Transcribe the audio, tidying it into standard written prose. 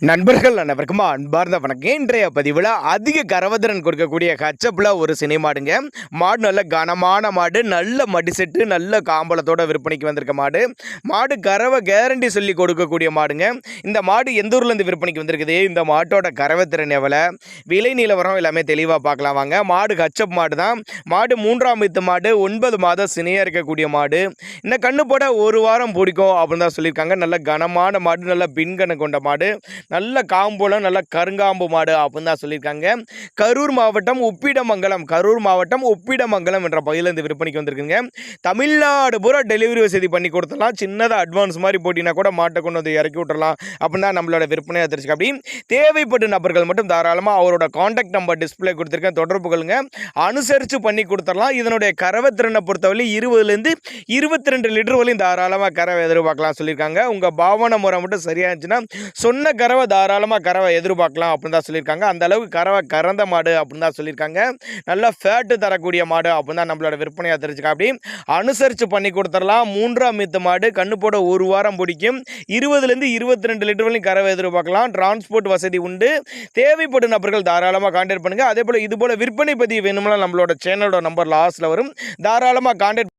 நண்பர்கள் அனைவருக்கும் அன்பார்ந்த வணக்கம். இன்றைய பதிவில் அதிக கரவதிறன் கொடுக்கக்கூடிய ஹச்சப்பில் ஒரு சினை மாடுங்க. மாடு நல்ல கனமான மாடு, நல்ல மடிசெட்டு, நல்ல காம்பளத்தோட விற்பனைக்கு வந்திருக்க மாடு. மாடு கறவை கேரண்டி சொல்லி கொடுக்கக்கூடிய மாடுங்க. இந்த மாடு எந்த ஊர்லேருந்து விற்பனைக்கு வந்திருக்குது, இந்த மாட்டோட கறவைத்திறன் எவ்வளோ, விலை நிலவரம் எல்லாமே தெளிவாக பார்க்கலாம் வாங்க. மாடு ஹச்சப் மாடு தான். மாடு 3ஆம் ஈத்து மாடு, 9 மாதம் சினையாக இருக்கக்கூடிய மாடு. இந்த கண்ணு போட ஒரு வாரம் பிடிக்கும் அப்படின்னு தான் சொல்லியிருக்காங்க. நல்ல கனமான மாடு, நல்ல பின்கணு கொண்ட மாடு, நல்ல காம்போல நல்ல கருங்காம்பு மாடு அப்படின்னு தான் சொல்லியிருக்காங்க. கரூர் மாவட்டம் உப்பிடமங்கலம் என்ற பகுதியிலேருந்து விற்பனைக்கு வந்திருக்குங்க. தமிழ்நாடு பூரா டெலிவரி வசதி பண்ணி கொடுத்துடலாம். சின்னதாக அட்வான்ஸ் மாதிரி போட்டினா கூட மாட்டை கொண்டு வந்து இறக்கி விட்டுறலாம் அப்படின்னு தான் நம்மளோட விற்பனையாக தெரிஞ்சுக்க. அப்படி தேவைப்பட்ட நபர்கள் மட்டும் தாராளமாக அவரோட கான்டாக்ட் நம்பர் டிஸ்பிளே கொடுத்துருக்கேன், தொடர்பு கொள்ளுங்க, அனுசரித்து பண்ணி கொடுத்துடலாம். இதனுடைய கறவை திறனை பொறுத்தவரை 20லேருந்து 22 லிட்டர் வரையும் தாராளமாக கறவை எதிர்பார்க்கலாம் சொல்லியிருக்காங்க. உங்கள் பாவனை முறை மட்டும் சரியாக இருந்துச்சுன்னா சொன்ன கறவை தாராளமாக கறவை எதிர்பார்க்கலாம் அப்படின்னு தான் சொல்லியிருக்காங்க. அந்த அளவுக்கு கறவை கறந்த மாடு அப்படின்னு தான் சொல்லியிருக்காங்க. நல்லா ஃபேட்டு தரக்கூடிய மாடு அப்படின்னு தான் நம்மளோட விற்பனையாக தெரிஞ்சுக்க. அப்படி அனுசரித்து பண்ணி கொடுத்துடலாம். 3ஆம் ஈத்து மாடு, கண்ணு போட ஒரு வாரம் பிடிக்கும். 20லேருந்து 22 லிட்டர் வரையும் கறவை எதிர்பார்க்கலாம். டிரான்ஸ்போர்ட் வசதி உண்டு. தேவைப்படும் நபர்கள் தாராளமாக கான்டாக்ட் பண்ணுங்கள். அதே போல் இது போல் விற்பனை பதிவு வேணும்னா நம்மளோட சேனலோட நம்பர் லாஸ்ட்டில் வரும், தாராளமாக கான்டாக்ட்